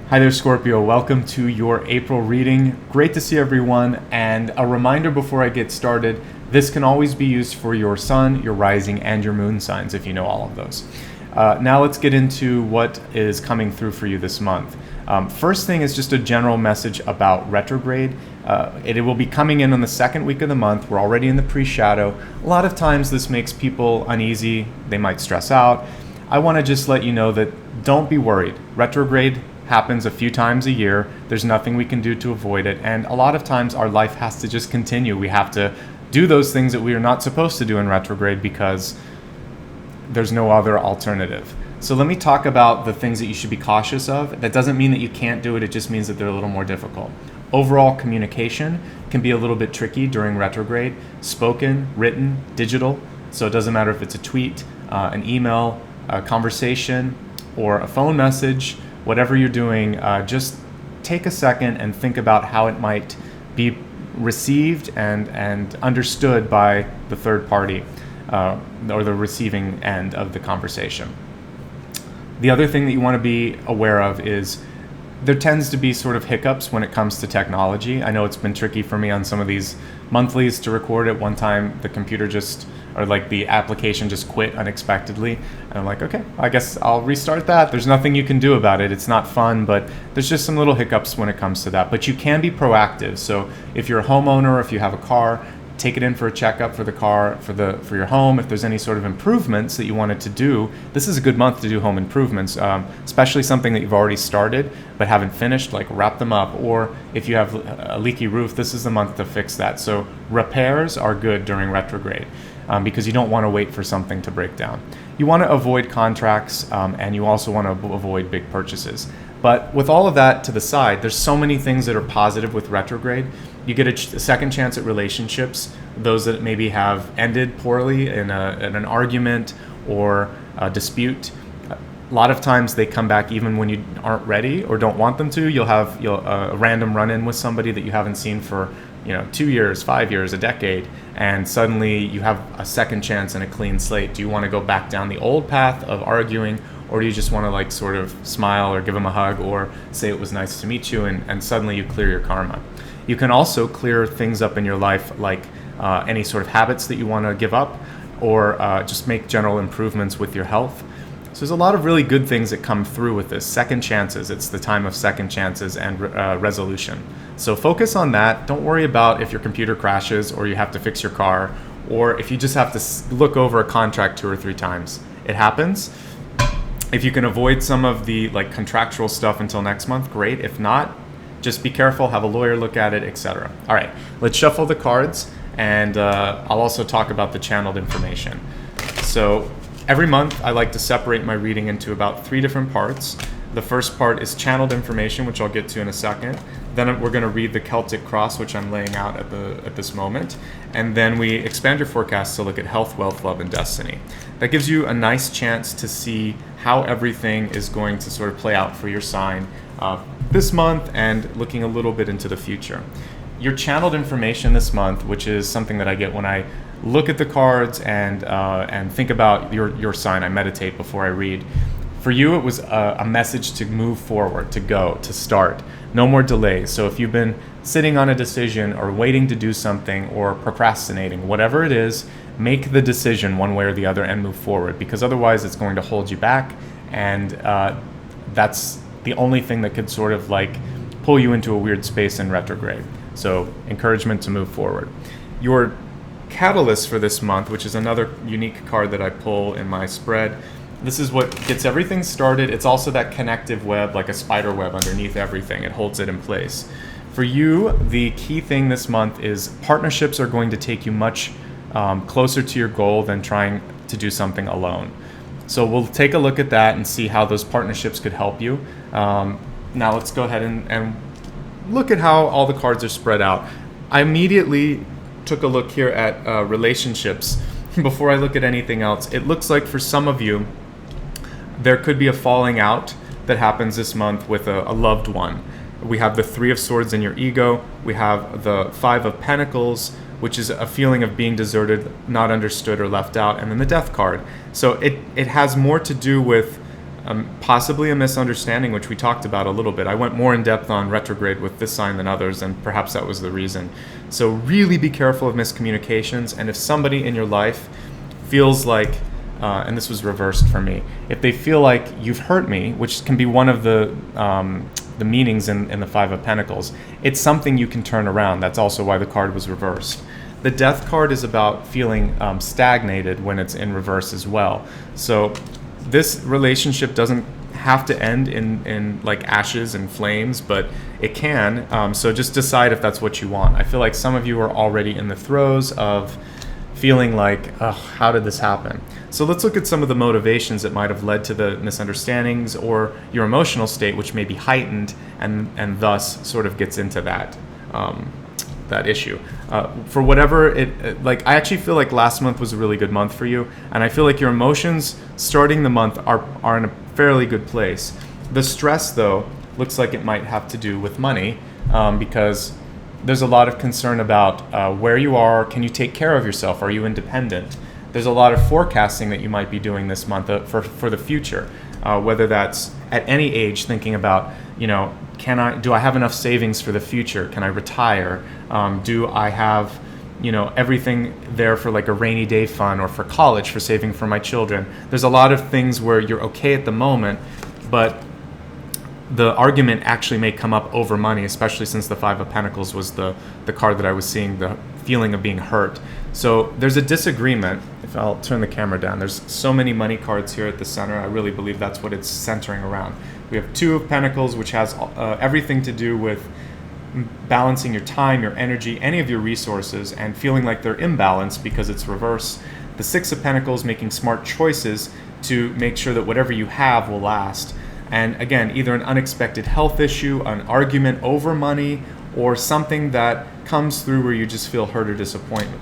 Hi there, Scorpio. Welcome to your April reading. Great to see everyone. And a reminder before I get started, this can always be used for your sun, your rising, and your moon signs if you know all of those. Now let's get into what is coming through for you this month. First thing is just a general message about retrograde. It will be coming in on the second week of the month. We're already in the pre-shadow. A lot of times this makes people uneasy. They might stress out. I want to just let you know that don't be worried. Retrograde happens a few times a year. There's nothing we can do to avoid it. And a lot of times our life has to just continue. We have to do those things that we are not supposed to do in retrograde because there's no other alternative. So let me talk about the things that you should be cautious of. That doesn't mean that you can't do it. It just means that they're a little more difficult. Overall communication can be a little bit tricky during retrograde. Spoken, written, digital. So it doesn't matter if it's a tweet, an email, a conversation, or a phone message. Whatever you're doing, just take a second and think about how it might be received and understood by the third party or the receiving end of the conversation. The other thing that you want to be aware of is there tends to be sort of hiccups when it comes to technology. I know it's been tricky for me on some of these monthlies to record. At one time, the computer the application just quit unexpectedly. And I'm like, okay, I guess I'll restart that. There's nothing you can do about it. It's not fun, but there's just some little hiccups when it comes to that. But you can be proactive. So if you're a homeowner, or if you have a car, take it in for a checkup for the car, for your home. If there's any sort of improvements that you wanted to do, this is a good month to do home improvements, especially something that you've already started but haven't finished, like wrap them up. Or if you have a leaky roof, this is the month to fix that. So repairs are good during retrograde because you don't want to wait for something to break down. You want to avoid contracts and you also want to avoid big purchases. But with all of that to the side, there's so many things that are positive with retrograde. You get a second chance at relationships, those that maybe have ended poorly in an argument or a dispute. A lot of times they come back even when you aren't ready or don't want them to. You'll have a random run-in with somebody that you haven't seen for 2 years, 5 years, a decade, and suddenly you have a second chance and a clean slate. Do you want to go back down the old path of arguing, or do you just want to sort of smile or give them a hug or say it was nice to meet you, and suddenly you clear your karma? You can also clear things up in your life, like any sort of habits that you want to give up, or just make general improvements with your health. So there's a lot of really good things that come through with this. Second chances. It's the time of second chances and resolution. So focus on that. Don't worry about if your computer crashes or you have to fix your car, or if you just have to look over a contract 2 or 3 times. It happens. If you can avoid some of the contractual stuff until next month, great. If not, just be careful, have a lawyer look at it, etc. All right, let's shuffle the cards, and I'll also talk about the channeled information. So every month, I like to separate my reading into about 3 different parts. The first part is channeled information, which I'll get to in a second. Then we're going to read the Celtic cross, which I'm laying out at this moment. And then we expand your forecast to look at health, wealth, love, and destiny. That gives you a nice chance to see how everything is going to sort of play out for your sign this month and looking a little bit into the future. Your channeled information this month, which is something that I get when I look at the cards and think about your sign. I meditate before I read. For you, it was a message to move forward, to go, to start. No more delays. So if you've been sitting on a decision or waiting to do something or procrastinating, whatever it is, make the decision one way or the other and move forward, because otherwise it's going to hold you back, and that's the only thing that could sort of pull you into a weird space in retrograde. So encouragement to move forward. Your catalyst for this month, which is another unique card that I pull in my spread, this is what gets everything started. It's also that connective web, like a spider web underneath everything. It holds it in place. For you, the key thing this month is partnerships are going to take you much closer to your goal than trying to do something alone. So we'll take a look at that and see how those partnerships could help you. Now let's go ahead and look at how all the cards are spread out. I immediately took a look here at relationships before I look at anything else. It looks like for some of you, there could be a falling out that happens this month with a loved one. We have the 3 of Swords in your ego. We have the 5 of Pentacles, which is a feeling of being deserted, not understood, or left out, and then the Death card. So it has more to do with possibly a misunderstanding, which we talked about a little bit. I went more in depth on retrograde with this sign than others, and perhaps that was the reason. So really be careful of miscommunications, and if somebody in your life feels like, and this was reversed for me, if they feel like you've hurt me, which can be one of the meanings in the Five of Pentacles, it's something you can turn around. That's also why the card was reversed. The Death card is about feeling stagnated when it's in reverse as well. So this relationship doesn't have to end in like ashes and flames, but it can. So just decide if that's what you want. I feel like some of you are already in the throes of feeling like, oh, how did this happen? So let's look at some of the motivations that might have led to the misunderstandings or your emotional state, which may be heightened and thus sort of gets into that issue. For whatever like, I actually feel like last month was a really good month for you, and I feel like your emotions starting the month are in a fairly good place. The stress, though, looks like it might have to do with money, because there's a lot of concern about where you are. Can you take care of yourself? Are you independent? There's a lot of forecasting that you might be doing this month for the future, whether that's at any age, thinking about, do I have enough savings for the future? Can I retire? Do I have, everything there for like a rainy day fund, or for college, for saving for my children? There's a lot of things where you're okay at the moment, but the argument actually may come up over money, especially since the Five of Pentacles was the card that I was seeing, the feeling of being hurt. So there's a disagreement. If I'll turn the camera down, there's so many money cards here at the center. I really believe that's what it's centering around. We have Two of Pentacles, which has everything to do with balancing your time, your energy, any of your resources, and feeling like they're imbalanced because it's reverse. The Six of Pentacles, making smart choices to make sure that whatever you have will last. And again, either an unexpected health issue, an argument over money, or something that comes through where you just feel hurt or disappointed.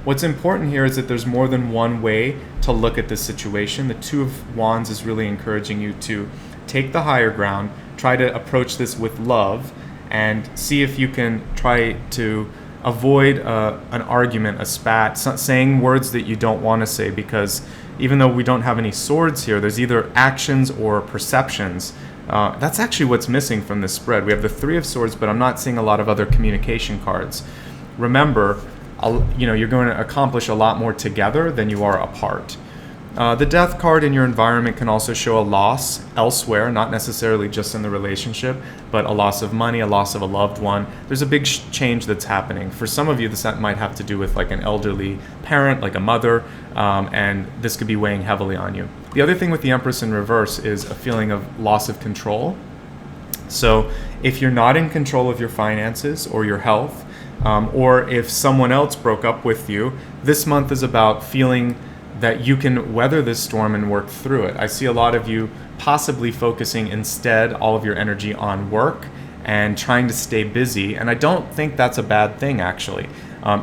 What's important here is that there's more than one way to look at this situation. The Two of Wands is really encouraging you to take the higher ground, try to approach this with love, and see if you can try to avoid an argument, a spat, saying words that you don't want to say, because even though we don't have any swords here, there's either actions or perceptions. That's actually what's missing from this spread. We have the Three of Swords, but I'm not seeing a lot of other communication cards. Remember, you're going to accomplish a lot more together than you are apart. The Death card in your environment can also show a loss elsewhere, not necessarily just in the relationship, but a loss of money, a loss of a loved one. There's a big change that's happening. For some of you, this might have to do with like an elderly parent, like a mother, and this could be weighing heavily on you. The other thing with the Empress in reverse is a feeling of loss of control. So if you're not in control of your finances or your health, or if someone else broke up with you, this month is about feeling that you can weather this storm and work through it. I see a lot of you possibly focusing instead all of your energy on work and trying to stay busy, and I don't think that's a bad thing, actually.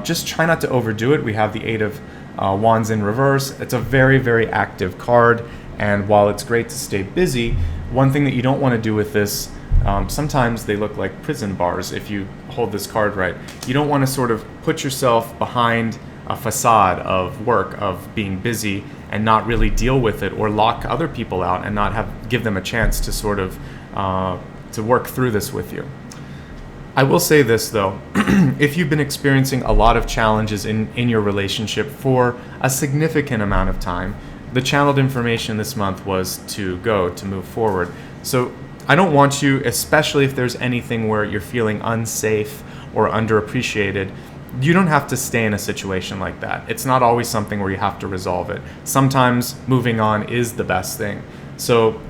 Just try not to overdo it. We have the Eight of Wands in reverse. It's a very, very active card, and while it's great to stay busy, one thing that you don't want to do with this, sometimes they look like prison bars if you hold this card right. You don't want to sort of put yourself behind a facade of work, of being busy, and not really deal with it, or lock other people out and not give them a chance to sort of to work through this with you. I will say this though, if you've been experiencing a lot of challenges in your relationship for a significant amount of time, the channeled information this month was to move forward. So I don't want you, especially if there's anything where you're feeling unsafe or underappreciated, you don't have to stay in a situation like that. It's not always something where you have to resolve it. Sometimes moving on is the best thing. So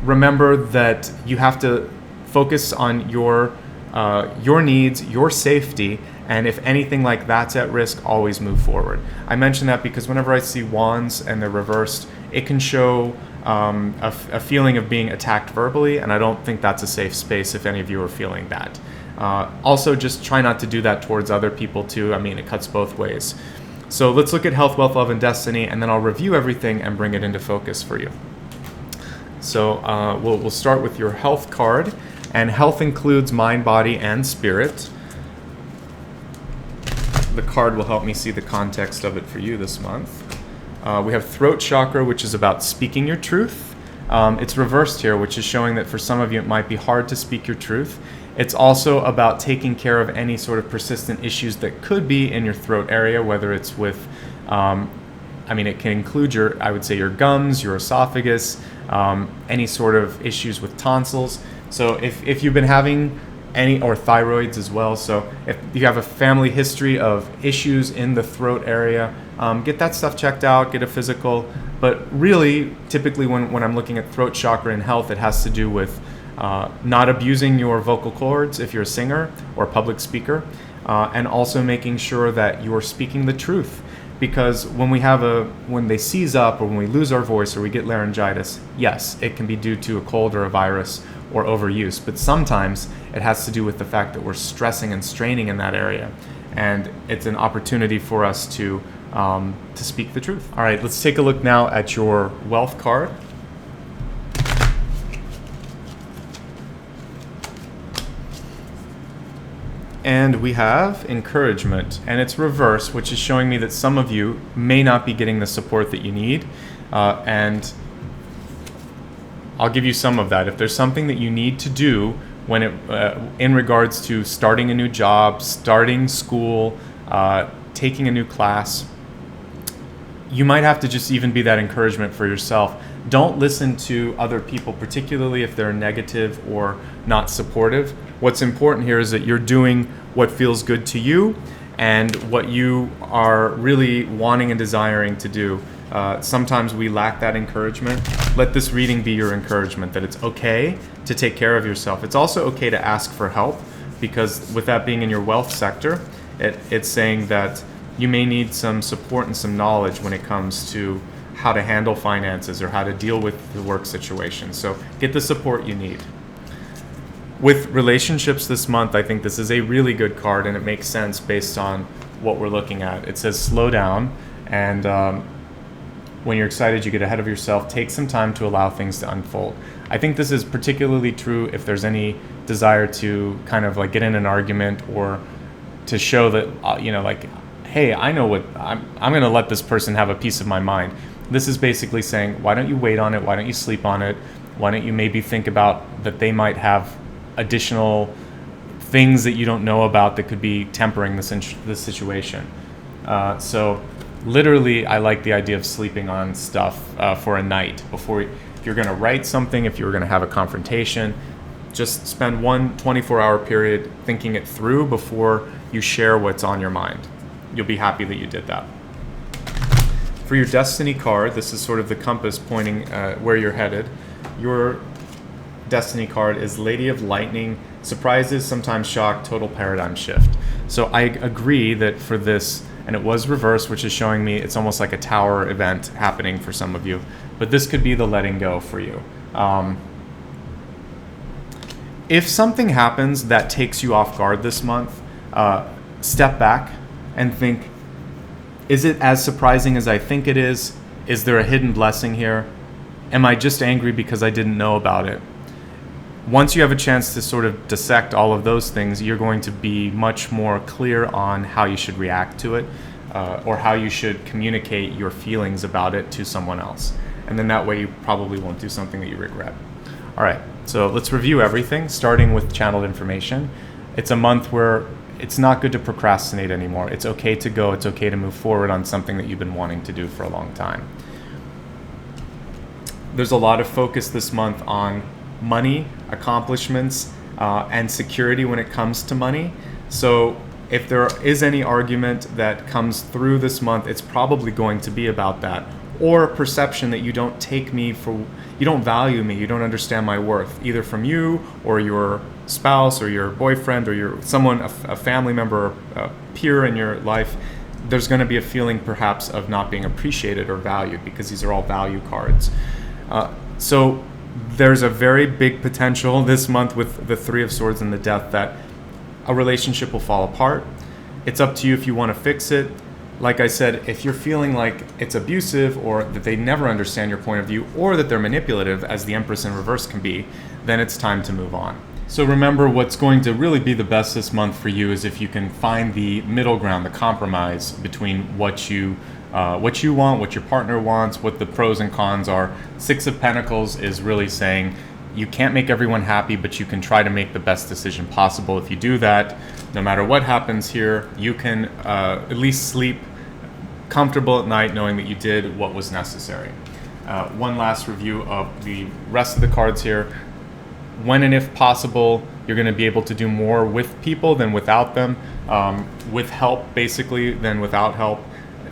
remember that you have to focus on your needs, your safety, and if anything like that's at risk, always move forward. I mention that because whenever I see wands and they're reversed, it can show a feeling of being attacked verbally, and I don't think that's a safe space if any of you are feeling that. Also, just try not to do that towards other people too. I mean, it cuts both ways. So let's look at health, wealth, love, and destiny, and then I'll review everything and bring it into focus for you. So we'll start with your health card, and health includes mind, body, and spirit. The card will help me see the context of it for you this month. We have throat chakra, which is about speaking your truth. It's reversed here, which is showing that for some of you it might be hard to speak your truth. It's also about taking care of any sort of persistent issues that could be in your throat area, whether it's with, it can include I would say your gums, your esophagus, any sort of issues with tonsils. So if you've been having or thyroids as well. So if you have a family history of issues in the throat area, get that stuff checked out, get a physical. But really, typically when I'm looking at throat chakra and health, it has to do with not abusing your vocal cords if you're a singer or a public speaker, and also making sure that you're speaking the truth. Because when they seize up or when we lose our voice or we get laryngitis, yes, it can be due to a cold or a virus or overuse. But sometimes it has to do with the fact that we're stressing and straining in that area. And it's an opportunity for us to speak the truth. All right, let's take a look now at your wealth card. And we have encouragement, and it's reverse, which is showing me that some of you may not be getting the support that you need. And I'll give you some of that. If there's something that you need to do when in regards to starting a new job, starting school, taking a new class, you might have to just even be that encouragement for yourself. Don't listen to other people, particularly if they're negative or not supportive. What's important here is that you're doing what feels good to you and what you are really wanting and desiring to do. Sometimes we lack that encouragement. Let this reading be your encouragement, that it's okay to take care of yourself. It's also okay to ask for help, because with that being in your wealth sector, it's saying that you may need some support and some knowledge when it comes to how to handle finances or how to deal with the work situation. So get the support you need. With relationships this month, I think this is a really good card, and it makes sense based on what we're looking at. It says slow down, and when you're excited, you get ahead of yourself. Take some time to allow things to unfold. I think this is particularly true if there's any desire to kind of like get in an argument or to show that, hey, I know what, I'm going to let this person have a piece of my mind. This is basically saying, why don't you wait on it? Why don't you sleep on it? Why don't you maybe think about that they might have additional things that you don't know about that could be tempering this situation. So literally, I like the idea of sleeping on stuff for a night before, if you're going to write something, if you're going to have a confrontation, just spend 1 24-hour period thinking it through before you share what's on your mind. You'll be happy that you did that. For your destiny card, this is sort of the compass pointing where you're headed. Your destiny card is Lady of Lightning, surprises, sometimes shock, total paradigm shift. So I agree that for this, and it was reversed, which is showing me it's almost like a tower event happening for some of you, but this could be the letting go for you. If something happens that takes you off guard this month, step back and think, is it as surprising as I think it is? Is there a hidden blessing here? Am I just angry because I didn't know about it? Once you have a chance to sort of dissect all of those things, you're going to be much more clear on how you should react to it, or how you should communicate your feelings about it to someone else. And then that way you probably won't do something that you regret. All right, so let's review everything, starting with channeled information. It's a month where it's not good to procrastinate anymore. It's okay to go, it's okay to move forward on something that you've been wanting to do for a long time. There's a lot of focus this month on money, accomplishments, and security when it comes to money. So if there is any argument that comes through this month, it's probably going to be about that, or perception that you don't take me for, you don't value me, you don't understand my worth, either from you or your spouse or your boyfriend or your someone, a family member, a peer in your life. There's going to be a feeling perhaps of not being appreciated or valued, because these are all value cards. So there's a very big potential this month with the Three of Swords and the Death that a relationship will fall apart. It's up to you if you want to fix it. Like I said, if you're feeling like it's abusive, or that they never understand your point of view, or that they're manipulative, as the Empress in reverse can be, then it's time to move on. So remember, what's going to really be the best this month for you is if you can find the middle ground, the compromise between what you what you want, what your partner wants, what the pros and cons are. Six of Pentacles is really saying you can't make everyone happy, but you can try to make the best decision possible. If you do that, no matter what happens here, you can at least sleep comfortable at night knowing that you did what was necessary. One last review of the rest of the cards here. When and if possible, you're going to be able to do more with people than without them, with help basically than without help.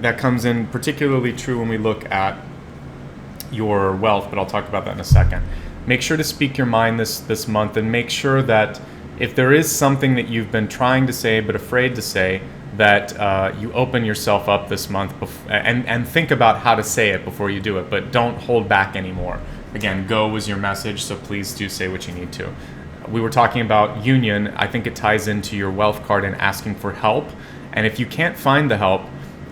That comes in particularly true when we look at your wealth, but I'll talk about that in a second. Make sure to speak your mind this month, and make sure that if there is something that you've been trying to say but afraid to say, that you open yourself up this month and think about how to say it before you do it, but don't hold back anymore. Again, go was your message, so please do say what you need to. We were talking about union. I think it ties into your wealth card and asking for help. And if you can't find the help,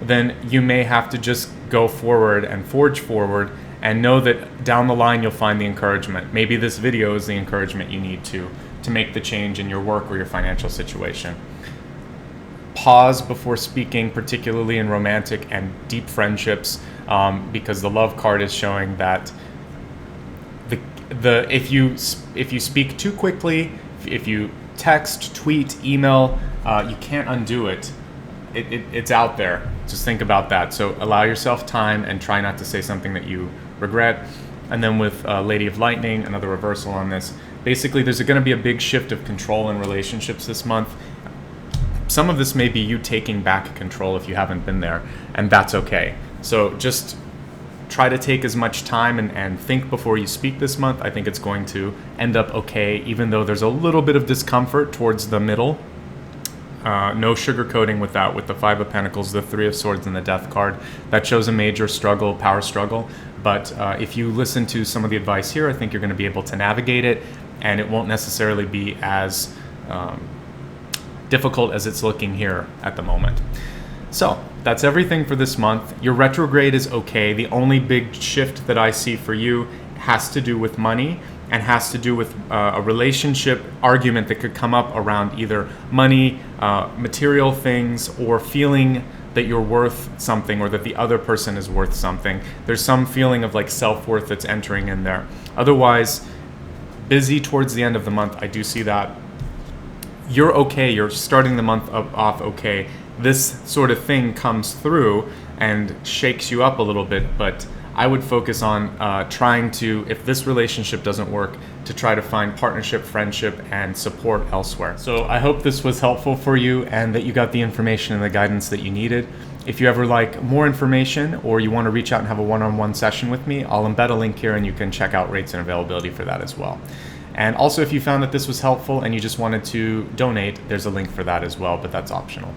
then you may have to just go forward and forge forward and know that down the line you'll find the encouragement. Maybe this video is the encouragement you need to make the change in your work or your financial situation. Pause before speaking, particularly in romantic and deep friendships, because the love card is showing that if you speak too quickly, if you text, tweet, email, you can't undo it. It's out there. Just think about that. So allow yourself time and try not to say something that you regret. And then with Lady of Lightning, another reversal on this. Basically, there's going to be a big shift of control in relationships this month. Some of this may be you taking back control if you haven't been there, and that's okay. So just try to take as much time and think before you speak this month. I think it's going to end up okay, even though there's a little bit of discomfort towards the middle. No sugarcoating with that, with the Five of Pentacles, the Three of Swords, and the Death card. That shows a major struggle, power struggle. But if you listen to some of the advice here, I think you're going to be able to navigate it, and it won't necessarily be as difficult as it's looking here at the moment. So that's everything for this month. Your retrograde is okay. The only big shift that I see for you has to do with money and has to do with a relationship argument that could come up around either money, material things, or feeling that you're worth something or that the other person is worth something. There's some feeling of like self-worth that's entering in there. Otherwise, busy towards the end of the month, I do see that. You're okay, you're starting the month off okay. This sort of thing comes through and shakes you up a little bit, but I would focus on trying to, if this relationship doesn't work, to try to find partnership, friendship, and support elsewhere. So I hope this was helpful for you and that you got the information and the guidance that you needed. If you ever like more information or you want to reach out and have a one-on-one session with me, I'll embed a link here and you can check out rates and availability for that as well. And also, if you found that this was helpful and you just wanted to donate, there's a link for that as well, but that's optional.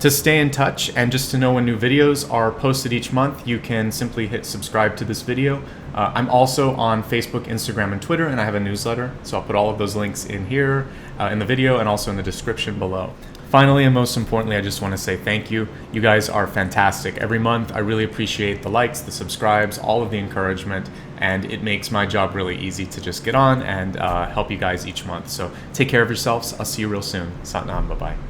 To stay in touch and just to know when new videos are posted each month, you can simply hit subscribe to this video. I'm also on Facebook, Instagram, and Twitter, and I have a newsletter, so I'll put all of those links in here, in the video, and also in the description below. Finally, and most importantly, I just want to say thank you. You guys are fantastic. Every month, I really appreciate the likes, the subscribes, all of the encouragement, and it makes my job really easy to just get on and help you guys each month. So take care of yourselves. I'll see you real soon. Sat Nam. Bye-bye.